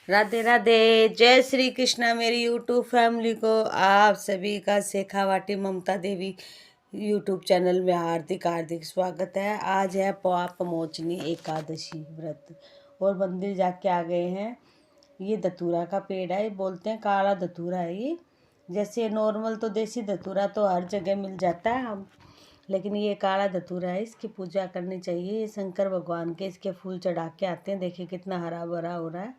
राधे राधे। जय श्री कृष्णा मेरी YouTube family को आप सभी का शेखावाटी ममता देवी यूट्यूब चैनल में हार्दिक हार्दिक स्वागत है। आज है पौषमोचनी एकादशी व्रत और मंदिर जाके आ गए हैं। ये धतूरा का पेड़ है, बोलते हैं काला धतूरा है ये। जैसे नॉर्मल तो देसी धतूरा तो हर जगह मिल जाता है हम, लेकिन ये काला धतूरा है, इसकी पूजा करनी चाहिए। ये शंकर भगवान के इसके फूल चढ़ा के आते हैं। देखिए कितना हरा भरा हो रहा है।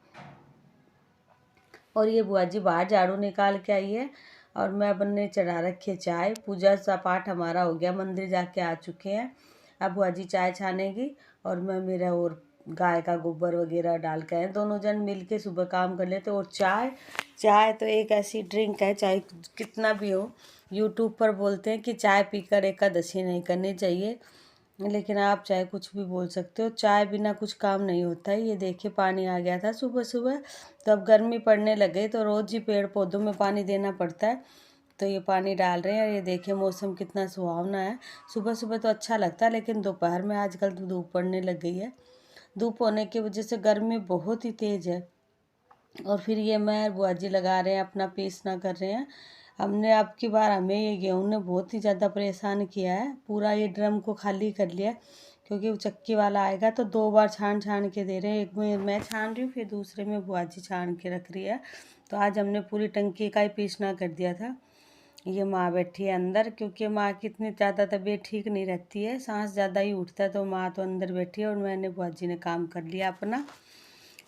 और ये बुआ जी बाहर झाड़ू निकाल के आई है और मैं बनने चढ़ा रखी है चाय। पूजा सा पाठ हमारा हो गया, मंदिर जाके आ चुके हैं। अब बुआ जी चाय छानेगी और मैं मेरा और गाय का गोबर वगैरह डाल के आए, दोनों जन मिल के सुबह काम कर लेते। और चाय चाय तो एक ऐसी ड्रिंक है, चाहे कितना भी हो। यूट्यूब पर बोलते हैं कि चाय पीकर एकादशी नहीं करनी चाहिए, लेकिन आप चाहे कुछ भी बोल सकते हो, चाय बिना कुछ काम नहीं होता है। ये देखिए पानी आ गया था सुबह सुबह, तो अब गर्मी पड़ने लगे तो रोज़ ही पेड़ पौधों में पानी देना पड़ता है, तो ये पानी डाल रहे हैं। और ये देखिए मौसम कितना सुहावना है। सुबह सुबह तो अच्छा लगता है, लेकिन दोपहर में आजकल तो धूप पड़ने लग गई है। धूप होने की वजह से गर्मी बहुत ही तेज़ है। और फिर ये मैं बुआ जी लगा रहे हैं, अपना पीसना कर रहे हैं। हमने अब की बार हमें ये गेहूँ ने बहुत ही ज़्यादा परेशान किया है। पूरा ये ड्रम को खाली कर लिया, क्योंकि वो चक्की वाला आएगा तो 2 बार छान छान के दे रहे हैं। एक में मैं छान रही हूँ, फिर दूसरे में बुआ जी छान के रख रही है। तो आज हमने पूरी टंकी का ही पीसना कर दिया था। ये माँ बैठी है अंदर, क्योंकि माँ की इतनी ज़्यादा तबीयत ठीक नहीं रहती है, सांस ज़्यादा ही उठता है, तो माँ तो अंदर बैठी है और मैंने बुआ जी ने काम कर लिया अपना।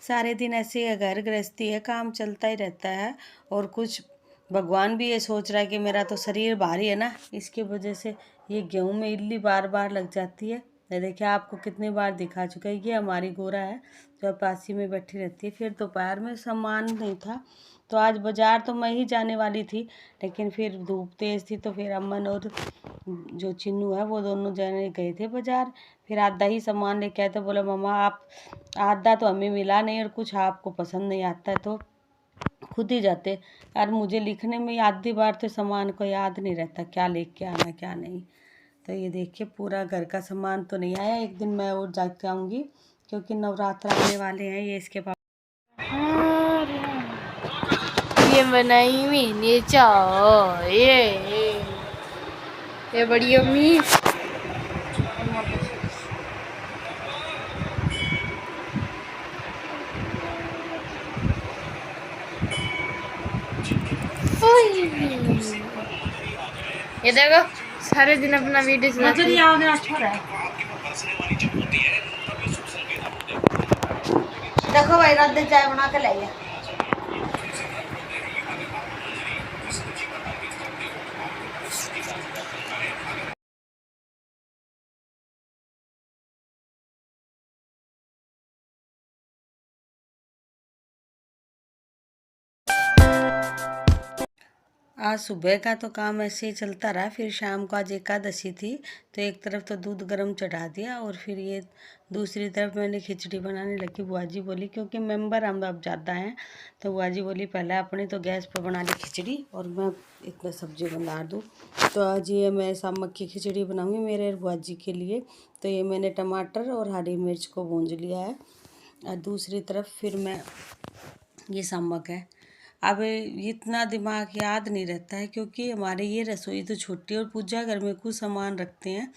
सारे दिन ऐसे ही घर गृहस्थी है, काम चलता ही रहता है। और कुछ भगवान भी ये सोच रहा है कि मेरा तो शरीर भारी है ना, इसकी वजह से ये गेहूं में इल्ली बार बार लग जाती है। ये देखिए आपको कितनी बार दिखा चुका है। ये हमारी गोरा है जो पासी में बैठी रहती है। फिर दोपहर में सामान नहीं था, तो आज बाजार तो मैं ही जाने वाली थी, लेकिन फिर धूप तेज़ थी, तो फिर अमन और जो चिन्नू है वो दोनों जने गए थे बाजार। फिर आधा ही सामान लेके आए, तो बोले मम्मा आप, आधा तो हमें मिला नहीं और कुछ आपको पसंद नहीं आता है तो खुद ही जाते। और मुझे लिखने में आधी बार तो सामान को याद नहीं रहता क्या लेके आना क्या नहीं। तो ये देखिए पूरा घर का सामान तो नहीं आया, एक दिन मैं और जाके आऊँगी, क्योंकि नवरात्र आने वाले हैं। ये इसके पास ये बनाई मैंने चाय, ये बड़ी अम्मी ये देखो सारे दिन अपना वीडियो चलाती है। देखो भाई रात चाय बना के लाइए। आज सुबह का तो काम ऐसे ही चलता रहा। फिर शाम को आज एकादशी थी, तो एक तरफ तो दूध गर्म चढ़ा दिया और फिर ये दूसरी तरफ मैंने खिचड़ी बनाने लगी। बुआ जी बोली, क्योंकि मेंबर हम अब ज़्यादा हैं, तो बुआ जी बोली पहले अपनी तो गैस पर बना ली खिचड़ी और मैं इतना सब्जी बना दूँ। तो आज ये मैं सामक की खिचड़ी बनाऊँगी मेरे और बुआ जी के लिए। तो ये मैंने टमाटर और हरी मिर्च को भूंज लिया है, और दूसरी तरफ फिर मैं, ये सामक है। अब इतना दिमाग याद नहीं रहता है, क्योंकि हमारे ये रसोई तो छोटी और पूजा घर में कुछ सामान रखते हैं।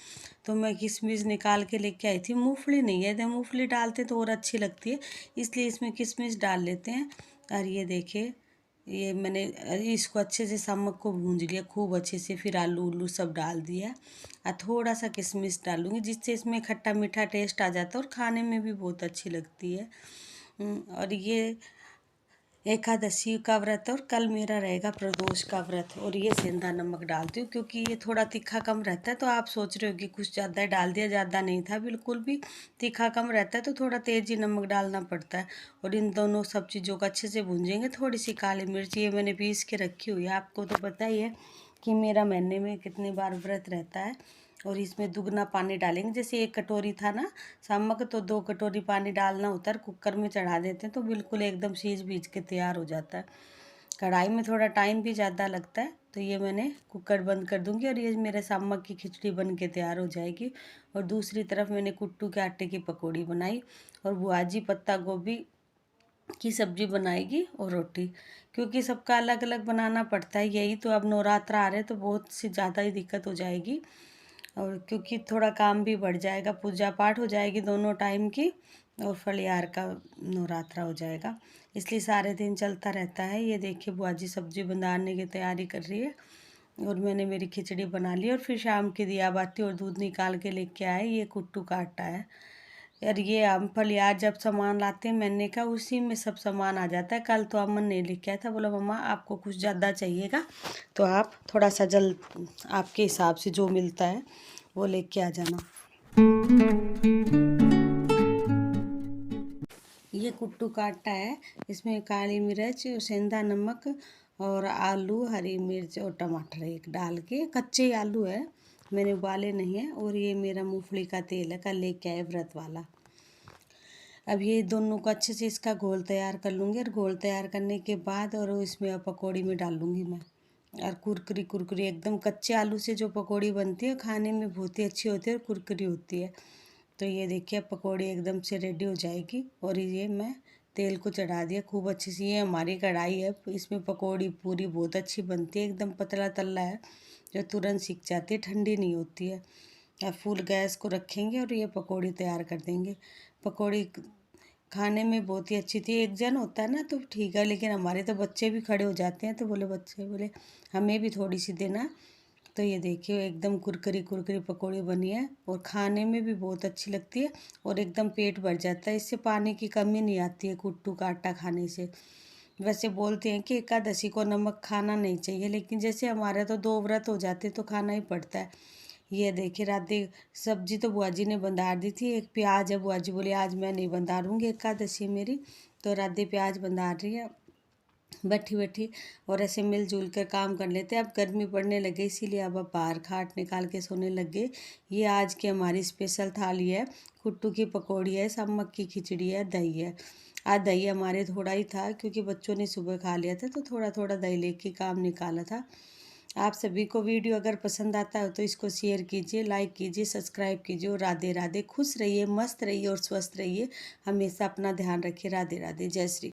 तो मैं किशमिश निकाल के लेके आई थी, मूंगफली नहीं है, तो मूंगफली डालते तो और अच्छी लगती है, इसलिए इसमें किशमिश डाल लेते हैं। और ये देखिए ये मैंने इसको अच्छे से सामक को भूंज लिया खूब अच्छे से, फिर आलू उल्लू सब डाल दिया और थोड़ा सा किशमिश डालूंगी, जिससे इसमें खट्टा मीठा टेस्ट आ जाता है और खाने में भी बहुत अच्छी लगती है। और ये एकादशी का व्रत और कल मेरा रहेगा प्रदोष का व्रत। और ये सेंधा नमक डालती हूँ, क्योंकि ये थोड़ा तीखा कम रहता है। तो आप सोच रहे हो कि कुछ ज़्यादा डाल दिया, ज़्यादा नहीं था, बिल्कुल भी तीखा कम रहता है, तो थोड़ा तेज ही नमक डालना पड़ता है। और इन दोनों सब चीज़ों को अच्छे से भूंजेंगे। थोड़ी सी काली मिर्च ये मैंने पीस के रखी हुई है, आपको तो पता ही है कि मेरा महीने में कितनी बार व्रत रहता है। और इसमें दुगना पानी डालेंगे, जैसे 1 कटोरी था ना सामक, तो 2 कटोरी पानी डालना होता है। कुकर में चढ़ा देते हैं तो बिल्कुल एकदम सीज बीज के तैयार हो जाता है। कढ़ाई में थोड़ा टाइम भी ज़्यादा लगता है। तो ये मैंने कुकर बंद कर दूंगी और ये मेरे सामक की खिचड़ी बन के तैयार हो जाएगी। और दूसरी तरफ मैंने कुट्टू के आटे की पकौड़ी बनाई और बुआ जी पत्ता गोभी की सब्जी बनाएगी और रोटी, क्योंकि सबका अलग अलग बनाना पड़ता है। यही तो अब नवरात्र आ रहे तो बहुत सी ज़्यादा ही दिक्कत हो जाएगी, और क्योंकि थोड़ा काम भी बढ़ जाएगा, पूजा पाठ हो जाएगी दोनों टाइम की, और फलियार का नवरात्रा हो जाएगा, इसलिए सारे दिन चलता रहता है। ये देखिए बुआ जी सब्जी बनाने की तैयारी कर रही है, और मैंने मेरी खिचड़ी बना ली, और फिर शाम की दिया बाती और दूध निकाल के लेके आए। ये कुट्टू का आटा है यार, ये हम फलियार जब सामान लाते हैं मैंने कहा उसी में सब सामान आ जाता है। कल तो अमन ने लेके आया था, बोला मम्मा आपको कुछ ज़्यादा चाहिएगा तो आप थोड़ा सा जल्द आपके हिसाब से जो मिलता है वो लेके आ जाना। ये कुट्टू का आटा है, इसमें काली मिर्च और सेंधा नमक और आलू, हरी मिर्च और टमाटर एक डाल के, कच्चे आलू है, मैंने उबाले नहीं है। और ये मेरा मूंगफली का तेल है, कल लेके आए व्रत वाला। अब ये दोनों को अच्छे से इसका घोल तैयार कर लूँगी, और घोल तैयार करने के बाद और इसमें पकौड़ी में डाल लूँगी मैं। और कुरकुरी कुरकुरी एकदम कच्चे आलू से जो पकौड़ी बनती है खाने में बहुत ही अच्छी होती है और कुरकुरी होती है। तो ये देखिए पकौड़ी एकदम से रेडी हो जाएगी, और ये मैं तेल को चढ़ा दिया खूब अच्छी सी। ये हमारी कढ़ाई है, इसमें पकौड़ी पूरी बहुत अच्छी बनती है, एकदम पतला तल्ला है जो तुरंत सिक जाती है, ठंडी नहीं होती है। अब फुल गैस को रखेंगे और ये पकौड़ी तैयार कर देंगे। पकौड़ी खाने में बहुत ही अच्छी थी। एक जन होता है ना तो ठीक है, लेकिन हमारे तो बच्चे भी खड़े हो जाते हैं, तो बच्चे बोले हमें भी थोड़ी सी देना। तो ये देखिए एकदम कुरकुरी कुरकुरी पकौड़ी बनी है, और खाने में भी बहुत अच्छी लगती है, और एकदम पेट भर जाता है। इससे पानी की कमी नहीं आती है कुट्टू का आटा खाने से। वैसे बोलते हैं कि एकादशी को नमक खाना नहीं चाहिए, लेकिन जैसे हमारे तो 2 व्रत हो जाते तो खाना ही पड़ता है। ये देखिए राधे सब्जी तो बुआ जी ने बंधार दी थी, एक प्याज है, बुआ जी बोली आज मैं नहीं बंधारूँगी, एकादशी मेरी, तो राधे प्याज बंधार रही है बैठी बैठी। और ऐसे मिलजुल कर काम कर लेते। अब गर्मी पड़ने लगे इसीलिए अब बाहर खाट निकाल के सोने लग गए। ये आज की हमारी स्पेशल थाली है, कुट्टू की पकौड़ी है, सामक की खिचड़ी है, दही है। आज दही हमारे थोड़ा ही था क्योंकि बच्चों ने सुबह खा लिया था, तो थोड़ा थोड़ा दही लेके काम निकाला था। आप सभी को वीडियो अगर पसंद आता है तो इसको शेयर कीजिए, लाइक कीजिए, सब्सक्राइब कीजिए, और राधे राधे। खुश रहिए, मस्त रहिए और स्वस्थ रहिए, हमेशा अपना ध्यान रखिए। राधे राधे, जय श्री।